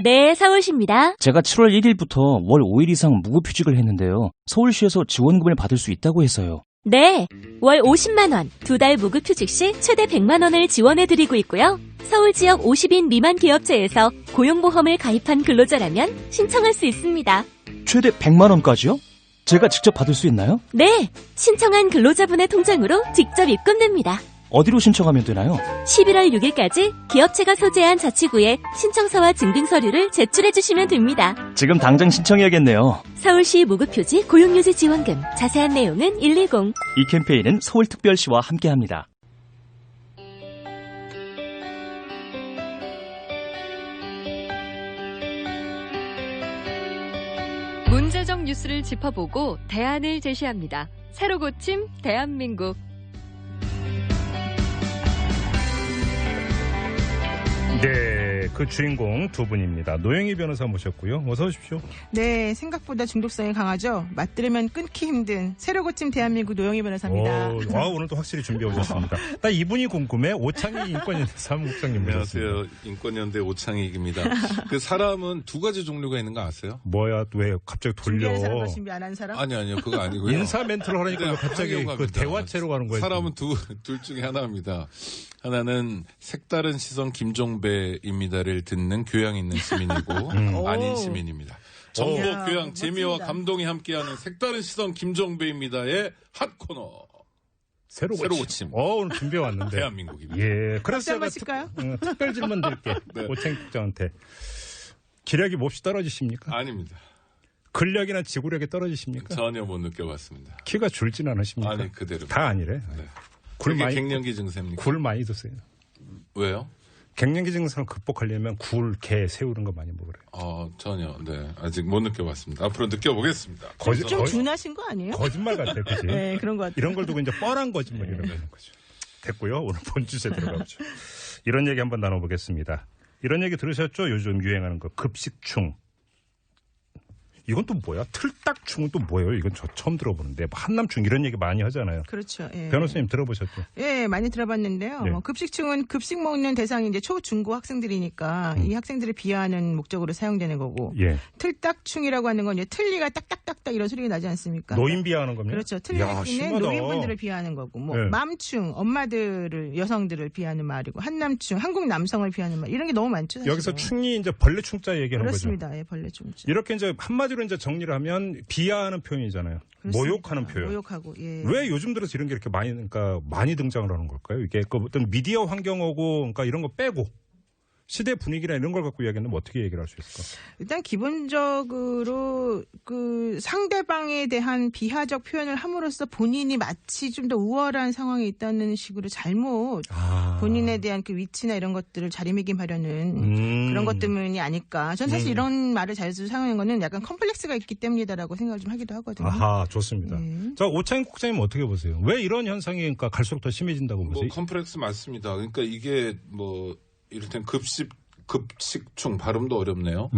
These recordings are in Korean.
네, 서울시입니다. 제가 7월 1일부터 월 5일 이상 무급휴직을 했는데요. 서울시에서 지원금을 받을 수 있다고 해서요. 네, 월 50만 원, 2달 무급휴직 시 최대 100만 원을 지원해드리고 있고요. 서울 지역 50인 미만 기업체에서 고용보험을 가입한 근로자라면 신청할 수 있습니다. 최대 100만 원까지요? 제가 직접 받을 수 있나요? 네, 신청한 근로자분의 통장으로 직접 입금됩니다. 어디로 신청하면 되나요? 11월 6일까지 기업체가 소재한 자치구에 신청서와 증빙서류를 제출해주시면 됩니다. 지금 당장 신청해야겠네요. 서울시 무급휴직 고용유지 지원금, 자세한 내용은 110. 이 캠페인은 서울특별시와 함께합니다. 문제적 뉴스를 짚어보고 대안을 제시합니다. 새로 고침 대한민국. 네, 그 주인공 두 분입니다. 노영희 변호사 모셨고요. 어서 오십시오. 네, 생각보다 중독성이 강하죠. 맛들으면 끊기 힘든 새로 고침 대한민국 노영희 변호사입니다. 오늘도 확실히 준비해 오셨습니다. 나 이분이 궁금해. 오창희 인권연대 사무국장님 모셨습니다. 안녕하세요. 인권연대 오창익입니다. 그 사람은 두 가지 종류가 있는 거 아세요? 뭐야, 왜 갑자기 돌려? 준비하는 사람과 준비 안 하는 사람? 아니요. 그거 아니고요. 인사 멘트를 하니까 왜 갑자기 그 활용합니다. 대화체로 가는 거예요? 사람은 둘 중에 하나입니다. 하나는 색다른 시선 김종배입니다를 듣는 교양 있는 시민이고 아닌 시민입니다. 정보, 야, 교양, 재미와 멋집니다. 감동이 함께하는 색다른 시선 김종배입니다의 핫 코너. 새로 고침. 오늘 준비해 왔는데. 대한민국입니다. 예, 그래서 박수 한번 제가 칠까요? 특별 질문 드릴게. 네. 오창희 국장한테. 기력이 몹시 떨어지십니까? 아닙니다. 근력이나 지구력이 떨어지십니까? 전혀 못 느껴봤습니다. 키가 줄진 않으십니까? 아니, 그대로. 다 아니래. 네. 굴 그게 많이 갱년기 증세입니까? 굴 많이 드세요. 왜요? 갱년기 증상을 극복하려면 굴, 게, 새우 이런 거 많이 먹으래요. 전혀, 네. 아직 못 느껴봤습니다. 앞으로 느껴보겠습니다. 좀 둔하신 거 아니에요? 거짓말 같아, 그지? 네, 그런 것 같아요. 이런 걸 두고 이제 뻔한 거짓말 이런 거 하는 거죠. 됐고요. 오늘 본 주제 들어가보죠. 이런 얘기 한번 나눠보겠습니다. 이런 얘기 들으셨죠? 요즘 유행하는 거 급식충. 이건 또 뭐야? 틀딱충은 또 뭐예요? 이건 저 처음 들어보는데. 한남충 이런 얘기 많이 하잖아요. 그렇죠. 예. 변호사님 들어보셨죠? 예, 많이 들어봤는데요. 네. 급식충은 급식 먹는 대상이 이제 초, 중고 학생들이니까 이 학생들을 비하하는 목적으로 사용되는 거고. 예. 틀딱충이라고 하는 건 이제 틀니가 딱딱딱딱 이런 소리가 나지 않습니까? 노인 비하하는 겁니다. 그렇죠. 야, 틀니는 심하다. 노인분들을 비하하는 거고, 네. 맘충, 엄마들을, 여성들을 비하는 말이고, 한남충, 한국 남성을 비하는 말, 이런 게 너무 많죠. 사실은. 여기서 충이 이제 벌레충자 얘기하는 거죠. 그렇습니다. 예, 벌레충. 이렇게 이제 한마디로 이제 정리를 하면 비하하는 표현이잖아요. 그렇습니다. 모욕하는 표현. 모욕하고, 예. 왜 요즘 들어서 이런 게 이렇게 많이 등장을 하는 걸까요? 이게 그 어떤 미디어 환경하고 그러니까 이런 거 빼고 시대 분위기나 이런 걸 갖고 이야기하면 어떻게 얘기를 할 수 있을까? 일단 기본적으로 그 상대방에 대한 비하적 표현을 함으로써 본인이 마치 좀 더 우월한 상황에 있다는 식으로 잘못 본인에 대한 그 위치나 이런 것들을 자리매김하려는 그런 것 때문이 아닐까. 전 사실 이런 말을 자주 사용하는 거는 약간 컴플렉스가 있기 때문이다라고 생각을 좀 하기도 하거든요. 아하, 좋습니다. 네. 자, 오창희 국장님 어떻게 보세요? 왜 이런 현상이 그러니까 갈수록 더 심해진다고 보세요? 컴플렉스 맞습니다. 그러니까 이게 이를테면 급식충 발음도 어렵네요.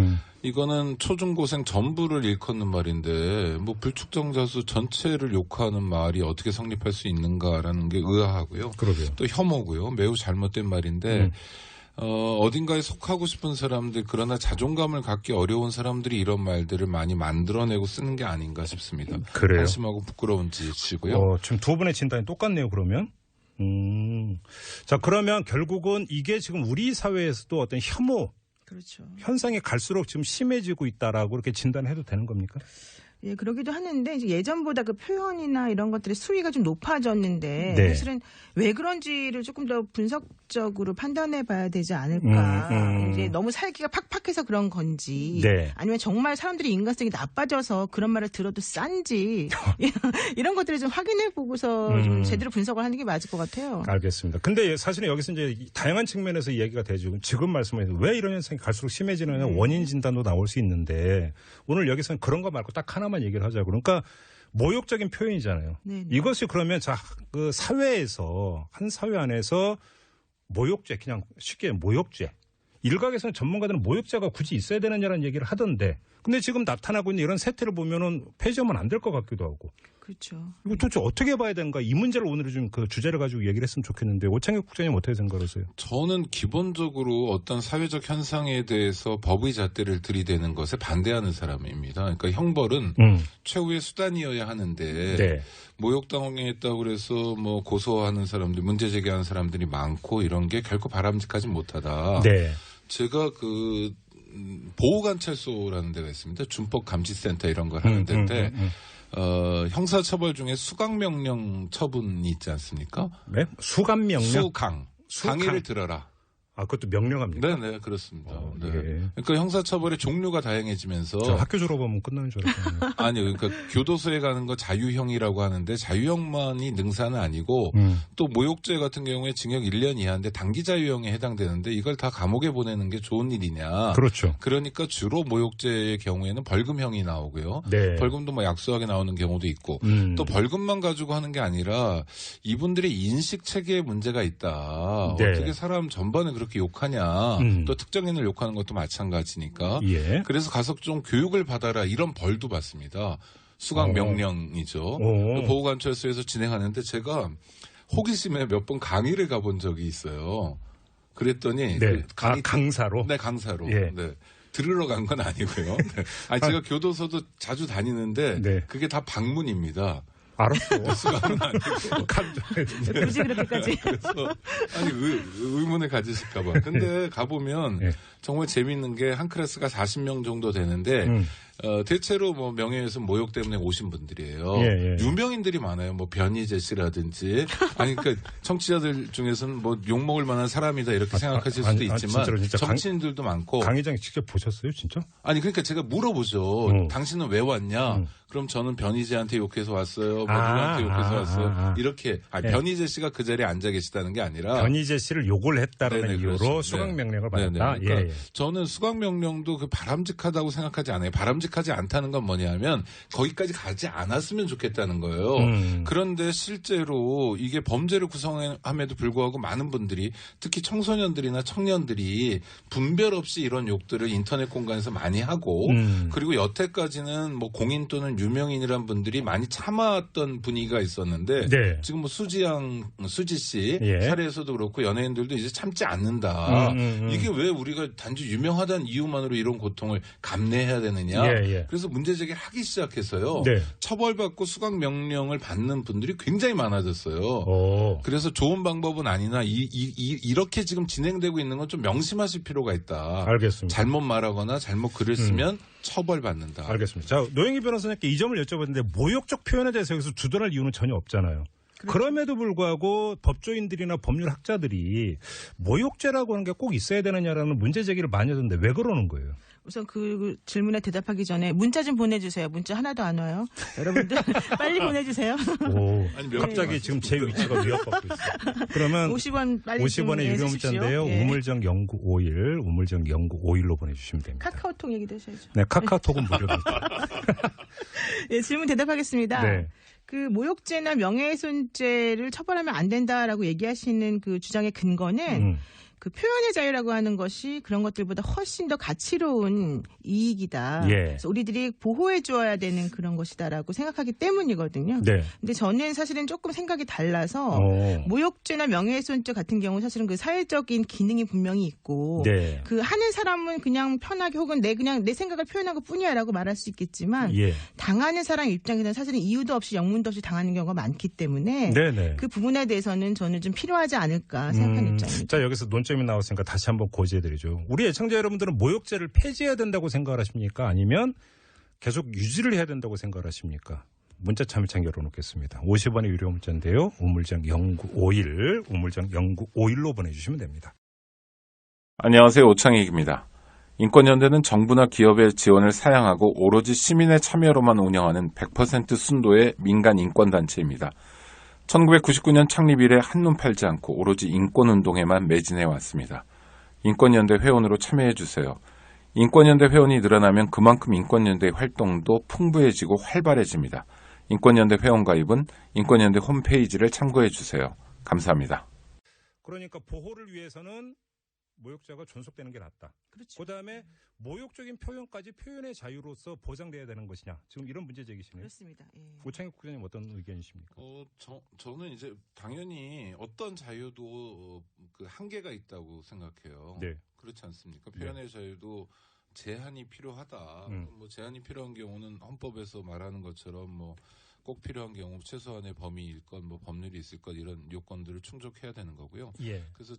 이거는 초중고생 전부를 일컫는 말인데 불특정자 수 전체를 욕하는 말이 어떻게 성립할 수 있는가라는 게 의아하고요. 그러게요. 또 혐오고요. 매우 잘못된 말인데 어딘가에 속하고 싶은 사람들 그러나 자존감을 갖기 어려운 사람들이 이런 말들을 많이 만들어내고 쓰는 게 아닌가 싶습니다. 그래요? 한심하고 부끄러운 짓이고요. 지금 두 분의 진단이 똑같네요, 그러면. 자, 그러면 결국은 이게 지금 우리 사회에서도 어떤 혐오 그렇죠. 현상이 갈수록 지금 심해지고 있다라고 이렇게 진단해도 되는 겁니까? 예, 그러기도 하는데 이제 예전보다 그 표현이나 이런 것들의 수위가 좀 높아졌는데 네. 사실은 왜 그런지를 조금 더 분석적으로 판단해 봐야 되지 않을까. 이제 너무 살기가 팍팍해서 그런 건지 네. 아니면 정말 사람들이 인간성이 나빠져서 그런 말을 들어도 싼지 이런 것들을 좀 확인해 보고서 좀 제대로 분석을 하는 게 맞을 것 같아요. 알겠습니다. 근데 사실은 여기서 이제 다양한 측면에서 이야기가 되죠. 지금 말씀하신 왜 이런 현상이 갈수록 심해지느냐 원인 진단도 나올 수 있는데 오늘 여기서는 그런 거 말고 딱 하나만 얘기를 하자고. 그러니까 모욕적인 표현이잖아요. 네네. 이것이 그러면 그 사회에서 한 사회 안에서 모욕죄 그냥 쉽게 모욕죄. 일각에서는 전문가들은 모욕죄가 굳이 있어야 되느냐라는 얘기를 하던데 근데 지금 나타나고 있는 이런 세태를 보면은 폐지하면 안 될 것 같기도 하고. 그렇죠. 이거 도대체 어떻게 봐야 되는가? 이 문제를 오늘 좀 그 주제를 가지고 얘기를 했으면 좋겠는데 오창익 국장님 어떻게 생각하세요? 저는 기본적으로 어떤 사회적 현상에 대해서 법의 잣대를 들이대는 것에 반대하는 사람입니다. 그러니까 형벌은 최후의 수단이어야 하는데 네. 모욕당했다고 그래서 뭐 고소하는 사람들, 문제 제기하는 사람들이 많고 이런 게 결코 바람직하지 못하다. 네. 제가 그 보호관찰소라는 데가 있습니다. 준법감시센터 이런 걸 하는 데인데 형사처벌 중에 수강명령 처분이 있지 않습니까? 네? 수감명령? 강의를 들어라. 아, 그것도 명령합니까? 네, 그렇습니다. 네. 예. 그러니까 형사처벌의 종류가 다양해지면서. 저 학교 졸업하면 끝나는 줄 알았거든요. 아니요, 그러니까 교도소에 가는 거 자유형이라고 하는데 자유형만이 능사는 아니고 또 모욕죄 같은 경우에 징역 1년 이하인데 단기 자유형에 해당되는데 이걸 다 감옥에 보내는 게 좋은 일이냐. 그렇죠. 그러니까 주로 모욕죄의 경우에는 벌금형이 나오고요. 네. 벌금도 뭐 약소하게 나오는 경우도 있고 또 벌금만 가지고 하는 게 아니라 이분들의 인식 체계에 문제가 있다. 네. 어떻게 사람 전반에 그렇게 욕하냐. 또 특정인을 욕하는 것도 마찬가지니까. 예. 그래서 가서 좀 교육을 받아라 이런 벌도 받습니다. 수강 명령이죠. 보호관찰소에서 진행하는데 제가 호기심에 몇 번 강의를 가본 적이 있어요. 그랬더니 네. 그 강사로? 네, 강사로. 예. 네. 들으러 간 건 아니고요. 네. 아니 제가 교도소도 자주 다니는데 네. 그게 다 방문입니다. 알았어. 수강은 아니고. 굳이 그렇게까지. 그래서 아니 의문을 가지실까봐. 근데 가보면 네. 정말 재밌는 게 한 클래스가 40명 정도 되는데 대체로 뭐 명예훼손 모욕 때문에 오신 분들이에요. 예. 유명인들이 많아요. 뭐 변희재 씨라든지 아니 그러니까 청취자들 중에서는 뭐 욕먹을 만한 사람이다 이렇게 생각하실 수도 있지만 진짜로, 진짜 정치인들도 많고. 강의장 직접 보셨어요, 진짜? 아니 그러니까 제가 물어보죠. 당신은 왜 왔냐? 그럼 저는 변희재한테 욕해서 왔어요. 뭐 누구한테 욕해서 왔어요. 이렇게 네. 변희재 씨가 그 자리에 앉아 계시다는 게 아니라 변희재 씨를 욕을 했다는 네네, 이유로 그렇죠. 수강 네. 명령을 받았다. 네네. 그러니까 예. 저는 수강 명령도 그 바람직하다고 생각하지 않아요. 바람직하지 않다는 건 뭐냐면 거기까지 가지 않았으면 좋겠다는 거예요. 그런데 실제로 이게 범죄를 구성함에도 불구하고 많은 분들이 특히 청소년들이나 청년들이 분별 없이 이런 욕들을 인터넷 공간에서 많이 하고 그리고 여태까지는 뭐 공인 또는 유명인이란 분들이 많이 참아왔던 분위기가 있었는데 네. 지금 뭐 수지 씨 예. 사례에서도 그렇고 연예인들도 이제 참지 않는다. 이게 왜 우리가 단지 유명하다는 이유만으로 이런 고통을 감내해야 되느냐. 예. 그래서 문제 제기를 하기 시작해서요. 네. 처벌받고 수강 명령을 받는 분들이 굉장히 많아졌어요. 오. 그래서 좋은 방법은 아니나 이렇게 지금 진행되고 있는 건 좀 명심하실 필요가 있다. 알겠습니다. 잘못 말하거나 잘못 글을 쓰면 처벌받는다. 알겠습니다. 자, 노영희 변호사님께 이 점을 여쭤봤는데 모욕적 표현에 대해서 여기서 주둔할 이유는 전혀 없잖아요. 그럼에도 불구하고 법조인들이나 법률학자들이 모욕죄라고 하는 게 꼭 있어야 되느냐라는 문제 제기를 많이 하던데 왜 그러는 거예요? 우선 그 질문에 대답하기 전에 문자 좀 보내주세요. 문자 하나도 안 와요. 여러분들 빨리 보내주세요. 오, 아니, 갑자기 지금 제 위치가 위협받고 있어요. 그러면 50원 빨리 50원의 유료 해주십시오. 문자인데요. 예. 우물정 0951, 우물정 0951로 보내주시면 됩니다. 카카오톡 얘기도 하셔야죠. 네, 카카오톡은 무료입니다. 예, 질문 대답하겠습니다. 네. 그 모욕죄나 명예훼손죄를 처벌하면 안 된다라고 얘기하시는 그 주장의 근거는 그 표현의 자유라고 하는 것이 그런 것들보다 훨씬 더 가치로운 이익이다. 예. 그래서 우리들이 보호해 주어야 되는 그런 것이다라고 생각하기 때문이거든요. 네. 근데 저는 사실은 조금 생각이 달라서 오. 모욕죄나 명예훼손죄 같은 경우 사실은 그 사회적인 기능이 분명히 있고 네. 그 하는 사람은 그냥 편하게 혹은 그냥 내 생각을 표현한 것뿐이야라고 말할 수 있겠지만 예. 당하는 사람 입장에서는 사실은 이유도 없이 영문도 없이 당하는 경우가 많기 때문에 네네. 그 부분에 대해서는 저는 좀 필요하지 않을까 생각하는 입장입니다. 자, 여기서 논점이 나왔으니까 다시 한번 고지해드리죠. 우리 애청자 여러분들은 모욕죄를 폐지해야 된다고 생각을 하십니까? 아니면 계속 유지를 해야 된다고 생각을 하십니까? 문자 참여창 열어놓겠습니다. 50원의 유료 문자인데요. 우물정 0951, 우물정 0951로 보내주시면 됩니다. 안녕하세요. 오창익입니다. 인권연대는 정부나 기업의 지원을 사양하고 오로지 시민의 참여로만 운영하는 100% 순도의 민간 인권단체입니다. 1999년 창립 이래 한눈 팔지 않고 오로지 인권운동에만 매진해왔습니다. 인권연대 회원으로 참여해주세요. 인권연대 회원이 늘어나면 그만큼 인권연대의 활동도 풍부해지고 활발해집니다. 인권연대 회원 가입은 인권연대 홈페이지를 참고해주세요. 감사합니다. 그러니까 보호를 위해서는 모욕죄가 존속되는 게 낫다. 그렇죠. 그다음에 모욕적인 표현까지 표현의 자유로서 보장돼야 되는 것이냐. 지금 이런 문제 제기시네요. 그렇습니다. 예. 오창익 국장님 어떤 의견이십니까? 저는 이제 당연히 어떤 자유도 그 한계가 있다고 생각해요. 네. 그렇지 않습니까? 표현의 자유도 제한이 필요하다. 뭐 제한이 필요한 경우는 헌법에서 말하는 것처럼 뭐 꼭 필요한 경우 최소한의 범위일 것, 뭐 법률이 있을 것 이런 요건들을 충족해야 되는 거고요. 예. 그래서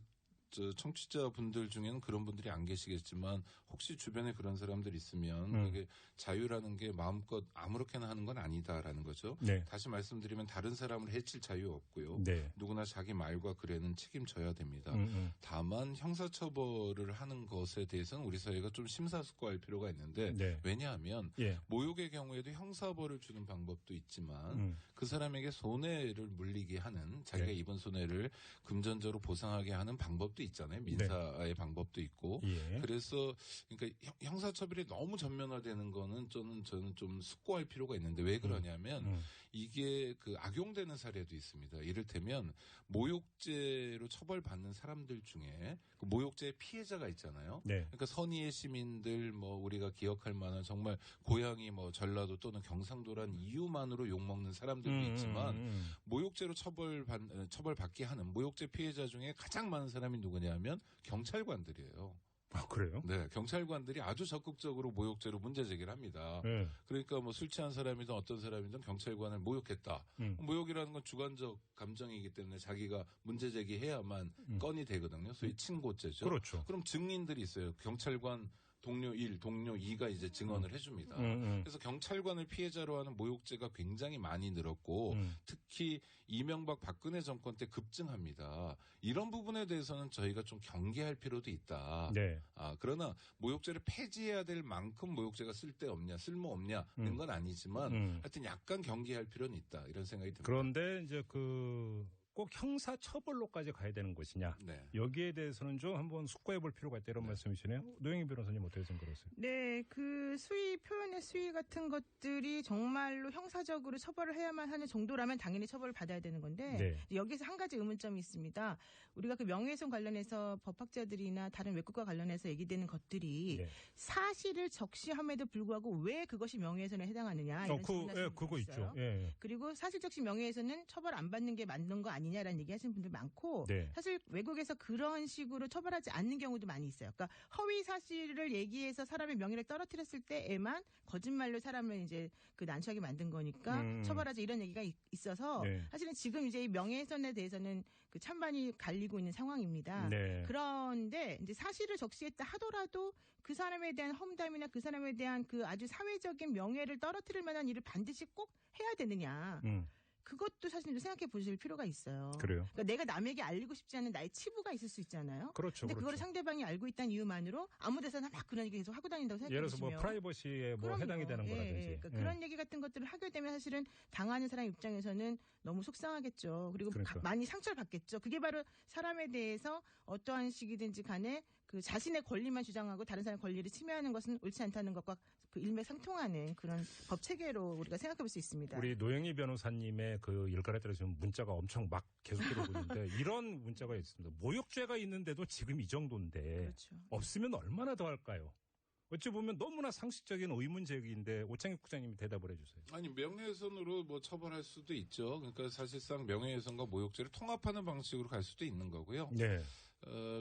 청취자분들 중에는 그런 분들이 안 계시겠지만 혹시 주변에 그런 사람들이 있으면 그게 자유라는 게 마음껏 아무렇게나 하는 건 아니다라는 거죠. 네. 다시 말씀드리면 다른 사람을 해칠 자유 없고요. 네. 누구나 자기 말과 글에는 책임져야 됩니다. 다만 형사처벌을 하는 것에 대해서는 우리 사회가 좀 심사숙고할 필요가 있는데 네. 왜냐하면 예. 모욕의 경우에도 형사벌을 주는 방법도 있지만 그 사람에게 손해를 물리게 하는 자기가 네. 입은 손해를 금전적으로 보상하게 하는 방법도 있잖아요. 민사의 방법도 있고. 예. 그래서 그러니까 형사처벌이 너무 전면화되는 거는 저는 좀 숙고할 필요가 있는데 왜 그러냐면 이게 그 악용되는 사례도 있습니다. 이를테면 모욕죄로 처벌받는 사람들 중에 그 모욕죄의 피해자가 있잖아요. 네. 그러니까 선의의 시민들 뭐 우리가 기억할 만한 정말 고향이 뭐 전라도 또는 경상도란 이유만으로 욕먹는 사람들도 있지만 모욕죄로 처벌받게 하는 모욕죄 피해자 중에 가장 많은 사람이 누구냐면 경찰관들이에요. 아, 그래요? 네, 경찰관들이 아주 적극적으로 모욕죄로 문제 제기를 합니다. 네. 그러니까 뭐 술 취한 사람이든 어떤 사람이든 경찰관을 모욕했다. 모욕이라는 건 주관적 감정이기 때문에 자기가 문제 제기해야만 건이 되거든요. 소위 친고죄죠. 그렇죠. 그럼 증인들이 있어요. 경찰관 동료 1, 동료 2가 이제 증언을 해줍니다. 그래서 경찰관을 피해자로 하는 모욕죄가 굉장히 많이 늘었고 특히 이명박 박근혜 정권 때 급증합니다. 이런 부분에 대해서는 저희가 좀 경계할 필요도 있다. 네. 그러나 모욕죄를 폐지해야 될 만큼 모욕죄가 쓸데없냐, 쓸모없냐는 건 아니지만 하여튼 약간 경계할 필요는 있다. 이런 생각이 듭니다. 그런데 이제 꼭 형사 처벌로까지 가야 되는 것이냐. 네. 여기에 대해서는 좀 한번 숙고해 볼 필요가 있다 이런 말씀이시네요. 노영희 변호사님 어떻게 생각하세요? 네, 그 표현의 수위 같은 것들이 정말로 형사적으로 처벌을 해야만 하는 정도라면 당연히 처벌을 받아야 되는 건데 네. 여기서 한 가지 의문점이 있습니다. 우리가 그 명예훼손 관련해서 법학자들이나 다른 외국과 관련해서 얘기되는 것들이 네. 사실을 적시함에도 불구하고 왜 그것이 명예훼손에 해당하느냐 이런 질문하시는 그거 분이 있죠. 있어요. 예. 그리고 사실적시 명예훼손은 처벌 안 받는 게 맞는 거 아니냐라는 얘기하시는 분들 많고 네. 사실 외국에서 그런 식으로 처벌하지 않는 경우도 많이 있어요. 그러니까 허위 사실을 얘기해서 사람의 명예를 떨어뜨렸을 때에만 거짓말로 사람을 이제 그 난처하게 만든 거니까 처벌하자 이런 얘기가 있어서 네. 사실은 지금 이제 이 명예훼손에 대해서는 그 찬반이 갈리고 있는 상황입니다. 네. 그런데 이제 사실을 적시했다 하더라도 그 사람에 대한 험담이나 그 사람에 대한 그 아주 사회적인 명예를 떨어뜨릴 만한 일을 반드시 꼭 해야 되느냐. 그것도 사실 좀 생각해 보실 필요가 있어요. 그래요? 그러니까 내가 남에게 알리고 싶지 않은 나의 치부가 있을 수 있잖아요. 그렇죠. 근데 그거를 그렇죠. 상대방이 알고 있다는 이유만으로 아무 데서나 막 그런 얘기 계속 하고 다닌다고 생각해 예를 들어서 보시면. 뭐 프라이버시에 뭐 해당이 되는 거라든지. 그러니까 그런 얘기 같은 것들을 하게 되면 사실은 당하는 사람 입장에서는 너무 속상하겠죠. 그리고 그러니까. 많이 상처를 받겠죠. 그게 바로 사람에 대해서 어떠한 식이든지 간에 그 자신의 권리만 주장하고 다른 사람의 권리를 침해하는 것은 옳지 않다는 것과 그 일맥상통하는 그런 법 체계로 우리가 생각해 볼 수 있습니다. 우리 노영희 변호사님의 그 일간에 따라 지금 문자가 엄청 막 계속 들어오고 있는데 이런 문자가 있습니다. 모욕죄가 있는데도 지금 이 정도인데 그렇죠. 없으면 얼마나 더 할까요? 어찌 보면 너무나 상식적인 의문 제기인데 오창익 국장님이 대답을 해주세요. 아니 명예훼손으로 뭐 처벌할 수도 있죠. 그러니까 사실상 명예훼손과 모욕죄를 통합하는 방식으로 갈 수도 있는 거고요. 네.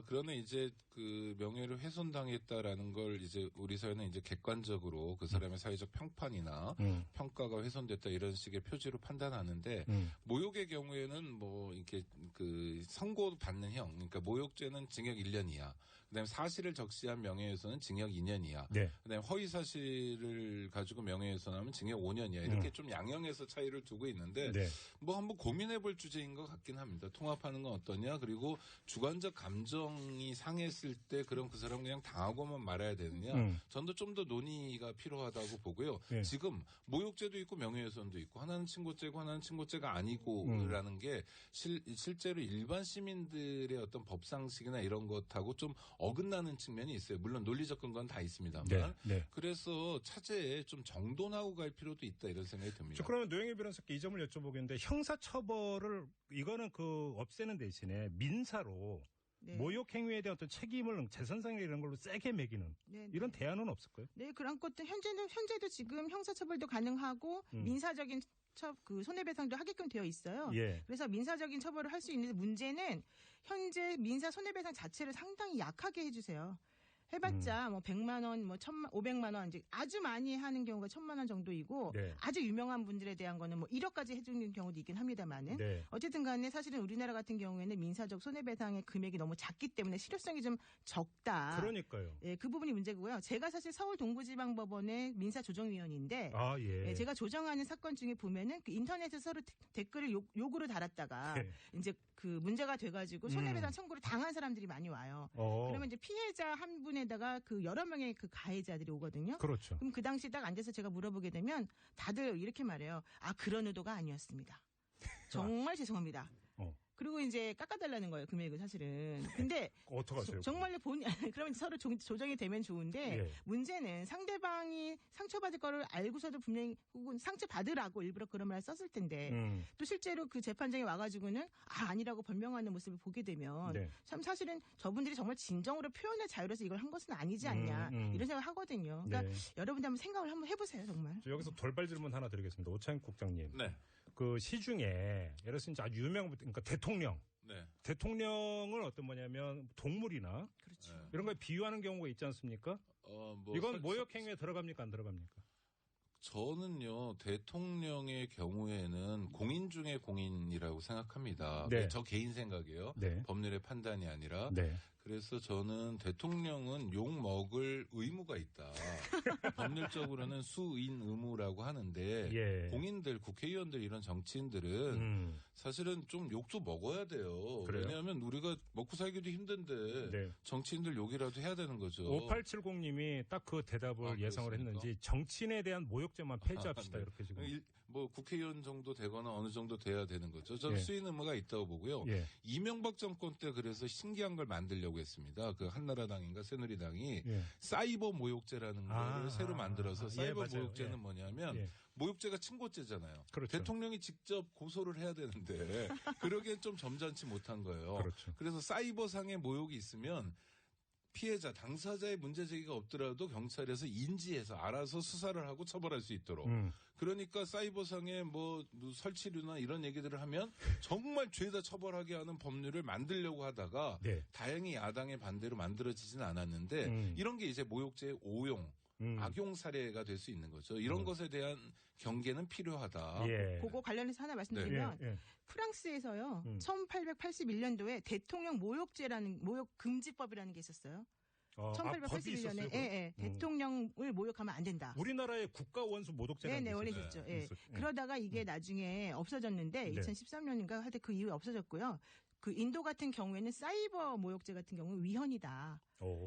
그러나 이제 그 명예를 훼손당했다라는 걸 이제 우리 사회는 이제 객관적으로 그 사람의 사회적 평판이나 평가가 훼손됐다 이런 식의 표지로 판단하는데 모욕의 경우에는 뭐 이렇게 그 선고받는 형, 그러니까 모욕죄는 징역 1년 이하, 그다음에 사실을 적시한 명예훼손은 징역 2년 이하, 네. 그다음에 허위 사실을 가지고 명예훼손하면 징역 5년 이하 이렇게 좀 양형에서 차이를 두고 있는데 네. 뭐 한번 고민해볼 주제인 것 같긴 합니다. 통합하는 건 어떠냐, 그리고 주관적 감정이 상했을 때 그럼 그 사람 그냥 당하고만 말아야 되느냐. 저는 좀 더 논의가 필요하다고 보고요. 네. 지금 모욕죄도 있고 명예훼손도 있고 하나는 친고죄고 하나는 친고죄가 아니고라는 게 실제로 일반 시민들의 어떤 법상식이나 이런 것하고 좀 어긋나는 측면이 있어요. 물론 논리적 근거는 다 있습니다만. 네. 네. 그래서 차제에 좀 정돈하고 갈 필요도 있다 이런 생각이 듭니다. 그러면 노영희 변호사께 이 점을 여쭤보겠는데 형사처벌을 이거는 그 없애는 대신에 민사로 네. 모욕 행위에 대한 어떤 책임을 재산상의 이런 걸로 세게 매기는 네, 이런 네. 대안은 없을까요? 네, 그런 것도 현재도 지금 형사처벌도 가능하고 민사적인 손해배상도 하게끔 되어 있어요. 예. 그래서 민사적인 처벌을 할 수 있는데 문제는 현재 민사 손해배상 자체를 상당히 약하게 해주세요. 해봤자 뭐 100만 원, 뭐 500만 원, 이제 아주 많이 하는 경우가 1000만 원 정도이고 네. 아주 유명한 분들에 대한 거는 뭐 1억까지 해주는 경우도 있긴 합니다만은 네. 어쨌든 간에 사실은 우리나라 같은 경우에는 민사적 손해배상의 금액이 너무 작기 때문에 실효성이 좀 적다. 그러니까요. 예, 그 부분이 문제고요. 제가 사실 서울 동부지방법원의 민사조정위원인데 아, 예. 예, 제가 조정하는 사건 중에 보면은 그 인터넷에 서로 댓글을 욕으로 달았다가 네. 이제 그 문제가 돼가지고 손해배상 청구를 당한 사람들이 많이 와요. 그러면 이제 피해자 한 분에다가 그 여러 명의 그 가해자들이 오거든요. 그렇죠. 그럼 그 당시 딱 앉아서 제가 물어보게 되면 다들 이렇게 말해요. 아, 그런 의도가 아니었습니다. 정말 죄송합니다. 그리고 이제 깎아달라는 거예요, 금액을 사실은. 근데 어떡하세요? 정말로 그러면 서로 조정이 되면 좋은데 예. 문제는 상대방이 상처받을 거를 알고서도 분명히 혹은 상처받으라고 일부러 그런 말을 썼을 텐데 또 실제로 그 재판장에 와가지고는 아니라고 변명하는 모습을 보게 되면 네. 참 사실은 저분들이 정말 진정으로 표현의 자유로서 이걸 한 것은 아니지 않냐 이런 생각을 하거든요. 그러니까 네. 여러분들 한번 생각을 한번 해보세요, 정말. 여기서 돌발 질문 하나 드리겠습니다. 오창익 국장님. 네. 그 시중에 예를 들어서 이제 아주 유명한 그러니까 네. 대통령을 어떤 뭐냐면 동물이나 그렇죠. 이런 거에 비유하는 경우가 있지 않습니까? 뭐 이건 모욕 행위에 들어갑니까 안 들어갑니까? 저는요, 대통령의 경우에는 공인 중에 공인이라고 생각합니다. 네. 저 개인 생각이에요. 네. 법률의 판단이 아니라. 네. 그래서 저는 대통령은 욕 먹을 의무가 있다. 법률적으로는 수인 의무라고 하는데 예. 공인들, 국회의원들 이런 정치인들은 사실은 좀 욕도 먹어야 돼요. 그래요? 왜냐하면 우리가 먹고 살기도 힘든데 네. 정치인들 욕이라도 해야 되는 거죠. 5870님이 딱 그 대답을 예상을 그렇습니까? 했는지 정치인에 대한 모욕죄만 폐지합시다 네. 이렇게 지금. 뭐 국회의원 정도 되거나 어느 정도 돼야 되는 거죠. 저는 예. 수인 의무가 있다고 보고요. 예. 이명박 정권 때 그래서 신기한 걸 만들려고 했습니다. 그 한나라당인가 새누리당이 예. 사이버 모욕죄라는 거를 새로 만들어서 사이버 맞아요. 모욕죄는 예. 뭐냐면 예. 모욕죄가 친고죄잖아요. 그렇죠. 대통령이 직접 고소를 해야 되는데 그러기엔 좀 점잖지 못한 거예요. 그렇죠. 그래서 사이버상의 모욕이 있으면 피해자, 당사자의 문제 제기가 없더라도 경찰에서 인지해서 알아서 수사를 하고 처벌할 수 있도록. 그러니까 사이버상의 뭐 설치류나 이런 얘기들을 하면 정말 죄다 처벌하게 하는 법률을 만들려고 하다가 네. 다행히 야당의 반대로 만들어지지는 않았는데 이런 게 이제 모욕죄의 오용. 악용 사례가 될 수 있는 거죠. 이런 것에 대한 경계는 필요하다. 예. 그거 관련해서 하나 말씀드리면 예. 예. 프랑스에서요. 1881년도에 대통령 모욕 금지법이라는 게 있었어요. 1881년에 대통령을 모욕하면 안 된다. 우리나라의 국가 원수 모독죄가 네, 원래 있었죠. 예. 그러다가 이게 나중에 없어졌는데 2013년인가 할 때 그 이후에 없어졌고요. 그 인도 같은 경우에는 사이버 모욕죄 같은 경우는 위헌이다.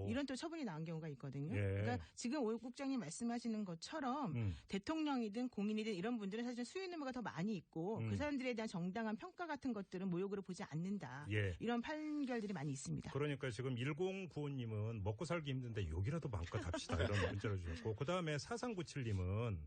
이런 또 처분이 나온 경우가 있거든요. 예. 그러니까 지금 오 국장님 말씀하시는 것처럼 대통령이든 공인이든 이런 분들은 사실 수인 의무가 더 많이 있고 그 사람들에 대한 정당한 평가 같은 것들은 모욕으로 보지 않는다. 예. 이런 판결들이 많이 있습니다. 그러니까 지금 1095님은 먹고 살기 힘든데 욕이라도 마음껏 합시다 이런 문자를 주셨고 그다음에 4397님은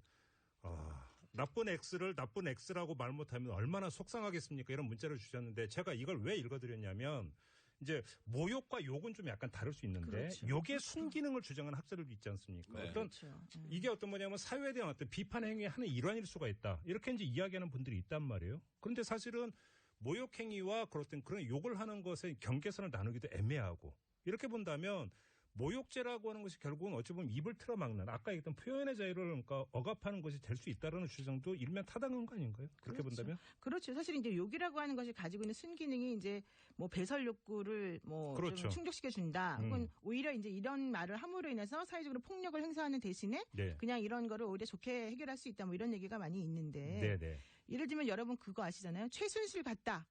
나쁜 X를 나쁜 X라고 말 못하면 얼마나 속상하겠습니까? 이런 문자를 주셨는데 제가 이걸 왜 읽어드렸냐면 이제 모욕과 욕은 좀 약간 다를 수 있는데 그렇죠. 욕의 순기능을 주장하는 학설도 있지 않습니까? 네. 어떤 그렇죠. 이게 어떤 뭐냐면 사회에 대한 어떤 비판 행위의 하나의 일환일 수가 있다. 이렇게 이제 이야기하는 분들이 있단 말이에요. 그런데 사실은 모욕 행위와 그런 욕을 하는 것의 경계선을 나누기도 애매하고 이렇게 본다면 모욕죄라고 하는 것이 결국은 어찌 보면 입을 틀어막는 아까 얘기했던 표현의 자유를 그러니까 억압하는 것이 될 수 있다는 주장도 일면 타당한 거 아닌가요? 그렇게 그렇죠. 본다면? 그렇죠. 사실 이제 욕이라고 하는 것이 가지고 있는 순기능이 이제 뭐 배설 욕구를 뭐 그렇죠. 좀 충족시켜 준다. 혹은 오히려 이제 이런 말을 함으로 인해서 사회적으로 폭력을 행사하는 대신에 네. 그냥 이런 거를 오히려 좋게 해결할 수 있다. 뭐 이런 얘기가 많이 있는데 네네. 예를 들면 여러분 그거 아시잖아요. 최순실 같다.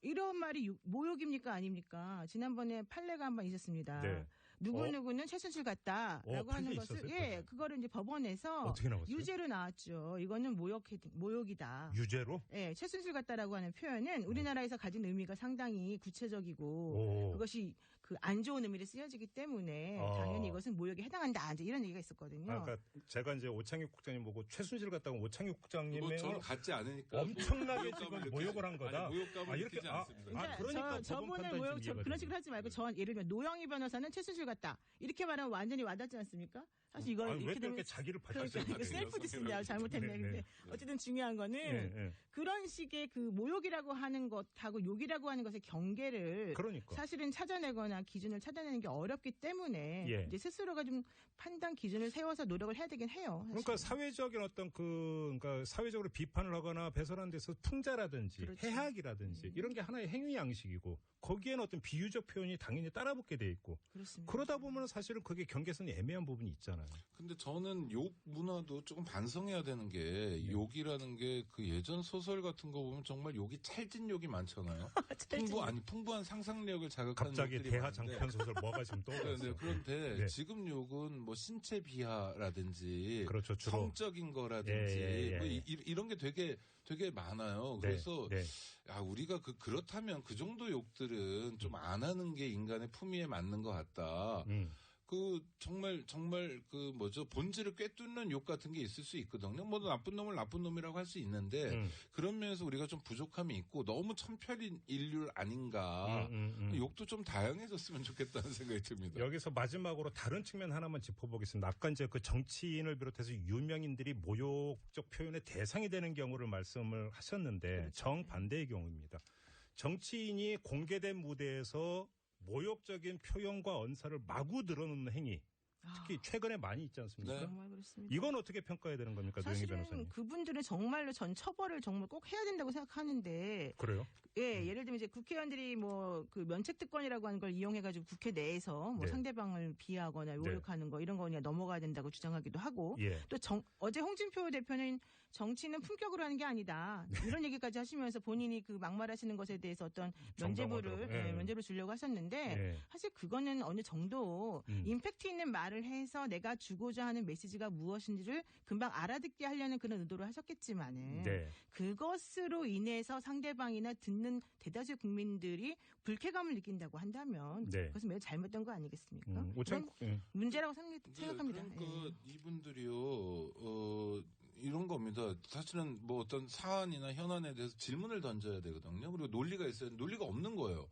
이런 말이 모욕입니까 아닙니까? 지난번에 판례가 한 번 있었습니다. 네. 누구누구는 최순실 같다라고 하는 판례 것을 있었어요? 예, 그거를 이제 법원에서 어떻게 나왔어요? 유죄로 나왔죠. 이거는 모욕이다. 유죄로? 예, 최순실 같다라고 하는 표현은 우리나라에서 가진 의미가 상당히 구체적이고 오. 그것이 그 안 좋은 의미로 쓰여지기 때문에 당연히 이것은 모욕에 해당한다. 이제 이런 얘기가 있었거든요. 그러니까 제가 이제 오창익 국장님 보고 최순실 같다고 오창익 국장님의 뭐 저는 같지 않으니까 엄청나게 뭐 지금 모욕을 한 거다. 아니, 모욕감을 이렇게 느끼지 않습니다. 그러니까 저분을 모욕 그런 식으로 하지 말고 예를 들면 노영희 변호사는 최순실 같다. 이렇게 말하면 완전히 와닿지 않습니까? 사실 이걸 왜 이렇게 되면 이렇게 자기를 그러니까 받아들여요? 이거 셀프 디스냐 잘못했네. 네, 네. 근데 어쨌든 중요한 거는 네. 그런 식의 그 모욕이라고 하는 것하고 욕이라고 하는 것의 경계를 그러니까. 사실은 찾아내거나 기준을 찾아내는 게 어렵기 때문에 예. 이제 스스로가 좀 판단 기준을 세워서 노력을 해야 되긴 해요. 사실. 그러니까 사회적인 어떤 그러니까 사회적으로 비판을 하거나 배설하는 데서 풍자라든지 그렇죠. 해악이라든지 이런 게 하나의 행위 양식이고 거기에는 어떤 비유적 표현이 당연히 따라붙게 돼 있고 그렇습니다. 그러다 보면 사실은 그게 경계선이 애매한 부분이 있잖아요. 근데 저는 욕 문화도 조금 반성해야 되는 게 욕이라는 게 그 예전 소설 같은 거 보면 정말 욕이 찰진 욕이 많잖아요. 풍부한 상상력을 자극하는 갑자기 욕들이 대하 많은데. 장편 소설 뭐가 지금 떠올랐어요. 그런데 네. 지금 욕은 뭐 신체 비하라든지 그렇죠, 주로. 성적인 거라든지 예. 뭐 이런 게 되게 많아요. 네, 그래서 네. 야, 우리가 그렇다면 그 정도 욕들은 좀 안 하는 게 인간의 품위에 맞는 것 같다. 그 정말 그 본질을 꿰뚫는 욕 같은 게 있을 수 있거든요. 뭐 나쁜 놈을 나쁜 놈이라고 할 수 있는데 그런 면에서 우리가 좀 부족함이 있고 너무 천편인 인류 아닌가. 욕도 좀 다양해졌으면 좋겠다는 생각이 듭니다. 여기서 마지막으로 다른 측면 하나만 짚어보겠습니다. 아까 이제 그 정치인을 비롯해서 유명인들이 모욕적 표현의 대상이 되는 경우를 말씀을 하셨는데 그렇죠. 정반대의 경우입니다. 정치인이 공개된 무대에서 모욕적인 표현과 언사를 마구 드러놓는 행위. 특히 최근에 많이 있지 않습니까? 네. 정말 그렇습니다. 이건 어떻게 평가해야 되는 겁니까, 노영희 사실은 변호사님? 그분들은 정말로 전 처벌을 정말 꼭 해야 된다고 생각하는데 그래요? 예, 예를 들면 이제 국회의원들이 뭐 그 면책특권이라고 하는 걸 이용해가지고 국회 내에서 뭐 네. 상대방을 비하하거나 모욕하는 거 이런 거 그냥 넘어가야 된다고 주장하기도 하고 예. 또 어제 홍준표 대표는 정치는 품격으로 하는 게 아니다 이런 얘기까지 하시면서 본인이 그 막말하시는 것에 대해서 어떤 면죄부를 정당하더라고요. 면죄부를 주려고 하셨는데 예. 사실 그거는 어느 정도 임팩트 있는 말을 해서 내가 주고자 하는 메시지가 무엇인지를 금방 알아듣게 하려는 그런 의도를 하셨겠지만은 네. 그것으로 인해서 상대방이나 듣는 대다수의 국민들이 불쾌감을 느낀다고 한다면 네. 그것은 매우 잘못된 거 아니겠습니까? 오창 그건 문제라고 생각합니다. 그러니까 예. 이분들이요, 이런 겁니다. 사실은 뭐 어떤 사안이나 현안에 대해서 질문을 던져야 되거든요. 그리고 논리가 있어야 논리가 없는 거예요.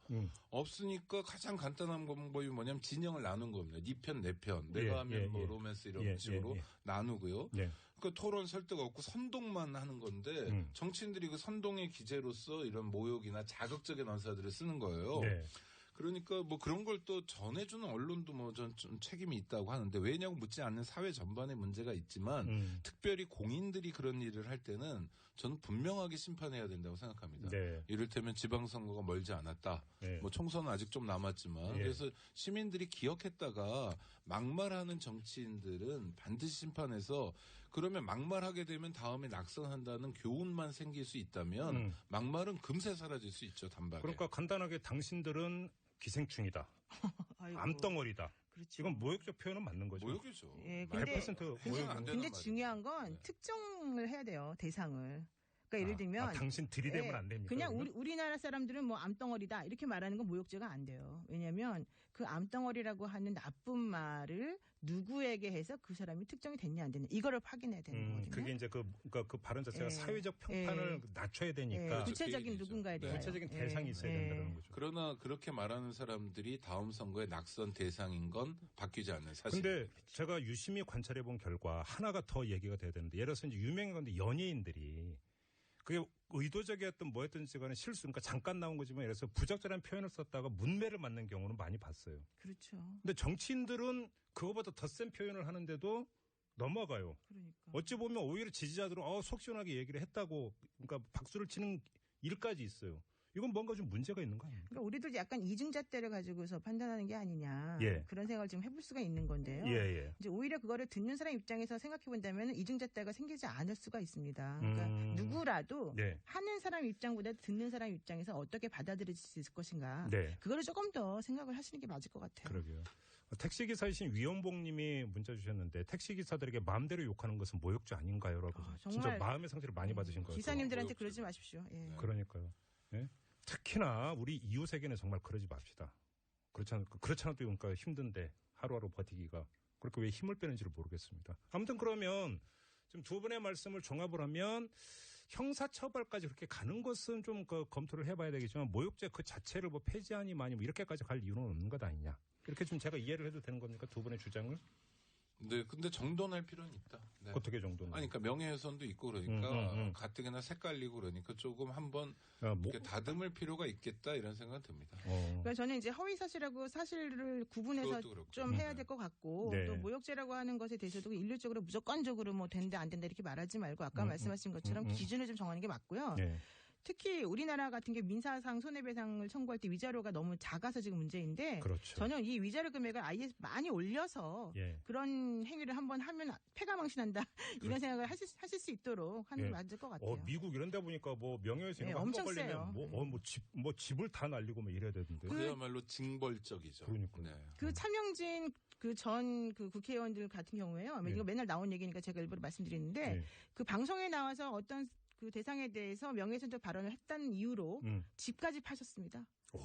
없으니까 가장 간단한 방법이 뭐냐면 진영을 나눈 겁니다. 네 편, 내 편. 내가 하면 뭐 로맨스 이런 식으로 나누고요. 예. 그러니까 토론 설득 없고 선동만 하는 건데 정치인들이 그 선동의 기제로서 이런 모욕이나 자극적인 언사들을 쓰는 거예요. 네. 그러니까 뭐 그런 걸 또 전해주는 언론도 뭐 전 좀 책임이 있다고 하는데 왜냐고 묻지 않는 사회 전반의 문제가 있지만 특별히 공인들이 그런 일을 할 때는 저는 분명하게 심판해야 된다고 생각합니다. 네. 이를테면 지방선거가 멀지 않았다. 네. 뭐 총선은 아직 좀 남았지만 예. 그래서 시민들이 기억했다가 막말하는 정치인들은 반드시 심판해서 그러면 막말하게 되면 다음에 낙선한다는 교훈만 생길 수 있다면 막말은 금세 사라질 수 있죠. 단박에. 그러니까 간단하게 당신들은 기생충이다. 아이고. 암덩어리다. 그렇죠. 이건 모욕적 표현은 맞는 거죠. 모욕이죠. 예, 근데 100% 모욕. 안 되는 근데 말이에요. 중요한 건 네. 특정을 해야 돼요. 대상을. 그러니까 예를 들면 당신 들이대면 예, 안 됩니까? 그냥 그러면? 우리나라 사람들은 뭐 암덩어리다 이렇게 말하는 건 모욕죄가 안 돼요. 왜냐하면 그 암덩어리라고 하는 나쁜 말을 누구에게 해서 그 사람이 특정이 됐냐 안 됐냐 이거를 확인해야 되는 거거든요. 그게 이제 그 발언 자체가 예. 사회적 평판을 낮춰야 되니까 구체적인 그 누군가에 대해 구체적인 대상이 있어야 된다는 거죠. 그러나 그렇게 말하는 사람들이 다음 선거에 낙선 대상인 건 바뀌지 않는 사실. 근데 제가 유심히 관찰해 본 결과 하나가 더 얘기가 돼야 되는데 예를 들어서 이제 유명한 건데 연예인들이 그게 의도적이었던 뭐였든지 간에 실수, 그러니까 잠깐 나온 거지만 예를 들어서 부적절한 표현을 썼다가 문매를 맞는 경우는 많이 봤어요. 그렇죠. 근데 정치인들은 그거보다 더 센 표현을 하는데도 넘어가요. 그러니까. 어찌 보면 오히려 지지자들은 속 시원하게 얘기를 했다고 그러니까 박수를 치는 일까지 있어요. 이건 뭔가 좀 문제가 있는 거 아닙니까? 그러니까 우리도 약간 이중잣대를 가지고서 판단하는 게 아니냐 예. 그런 생각을 좀 해볼 수가 있는 건데요. 예. 이제 오히려 그거를 듣는 사람 입장에서 생각해 본다면 이중잣대가 생기지 않을 수가 있습니다. 그러니까 누구라도 네. 하는 사람 입장보다 듣는 사람 입장에서 어떻게 받아들일 수 있을 것인가. 네. 그거를 조금 더 생각을 하시는 게 맞을 것 같아요. 그러게요. 택시기사이신 위원봉님이 문자 주셨는데 택시기사들에게 마음대로 욕하는 것은 모욕죄 아닌가요?라고 정말 진짜 마음의 상처를 많이 받으신 것 같아요. 기사님들한테 그러지 마십시오. 예. 그러니까요. 예? 특히나 우리 이웃에게는 정말 그러지 맙시다. 그렇잖아 또 그러니까 힘든데 하루하루 버티기가 그렇게 왜 힘을 빼는지를 모르겠습니다. 아무튼 그러면 지금 두 분의 말씀을 종합을 하면 형사처벌까지 그렇게 가는 것은 좀 검토를 해봐야 되겠지만 모욕죄 그 자체를 뭐 폐지하니 마니 뭐 이렇게까지 갈 이유는 없는 것 아니냐. 이렇게 좀 제가 이해를 해도 되는 겁니까? 두 분의 주장을? 네, 근데 정돈할 필요는 있다. 네. 어떻게 정도는? 아니, 그러니까 명예훼손도 있고 그러니까 가뜩이나 색깔리고 그러니까 조금 한번 이렇게 다듬을 필요가 있겠다 이런 생각은 듭니다. 그러니까 저는 이제 허위사실하고 사실을 구분해서 좀 해야 될 것 같고 네. 또 모욕죄라고 하는 것에 대해서도 일률적으로 무조건적으로 뭐 된다 안 된다 이렇게 말하지 말고 아까 말씀하신 것처럼 기준을 좀 정하는 게 맞고요. 네. 특히 우리나라 같은 게 민사상 손해배상을 청구할 때 위자료가 너무 작아서 지금 문제인데 그렇죠. 저는 이 위자료 금액을 아예 많이 올려서 예. 그런 행위를 한번 하면 패가망신한다 이런 생각을 하실 수 있도록 하는 게 맞을 것 같아요. 미국 이런 데 보니까 뭐 명예훼손 네, 한번 엄청 걸리면 세요. 뭐 집을 다 날리고 뭐 이래야 되는데. 그야말로 징벌적이죠. 그러니까요. 네. 그 차명진 그 전 그 국회의원들 같은 경우에요. 이거 맨날 나온 얘기니까 제가 일부러 말씀드리는데 네. 그 방송에 나와서 어떤 그 대상에 대해서 명예훼손적 발언을 했다는 이유로 집까지 파셨습니다.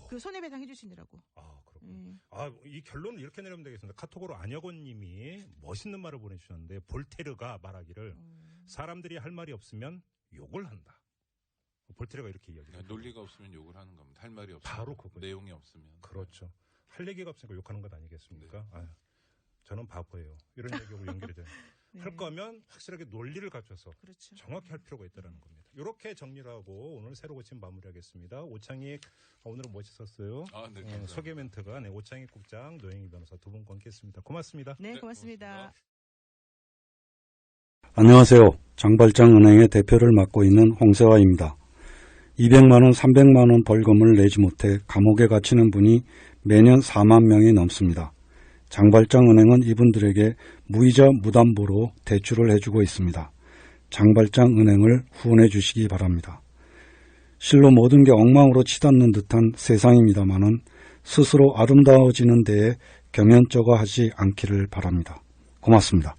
그 손해배상 해주시느라고. 아, 그렇군요. 이 결론을 이렇게 내리면 되겠습니다. 카톡으로 안혁원 님이 멋있는 말을 보내주셨는데, 볼테르가 말하기를 사람들이 할 말이 없으면 욕을 한다. 볼테르가 이렇게 이야기해요. 논리가 없으면 욕을 하는 겁니다. 할 말이 없으면. 바로 그거예요. 내용이 없으면. 그렇죠. 할 얘기가 없으니까 욕하는 것 아니겠습니까? 네. 저는 바보예요. 이런 얘기하고 연결이 돼요. 네. 할 거면 확실하게 논리를 갖춰서 그렇죠. 정확히 할 필요가 있다는 겁니다. 이렇게 정리를 하고 오늘 새로 고침 마무리하겠습니다. 오창익 오늘은 멋있었어요. 네, 소개 멘트가 오창익 국장, 노영희 변호사 두 분과 함께했습니다. 고맙습니다. 네, 고맙습니다. 안녕하세요. 장발장은행의 대표를 맡고 있는 홍세화입니다. 200만 원, 300만 원 벌금을 내지 못해 감옥에 갇히는 분이 매년 4만 명이 넘습니다. 장발장은행은 이분들에게 무이자 무담보로 대출을 해주고 있습니다. 장발장은행을 후원해 주시기 바랍니다. 실로 모든 게 엉망으로 치닫는 듯한 세상입니다마는 스스로 아름다워지는 데에 경연쩍어 하지 않기를 바랍니다. 고맙습니다.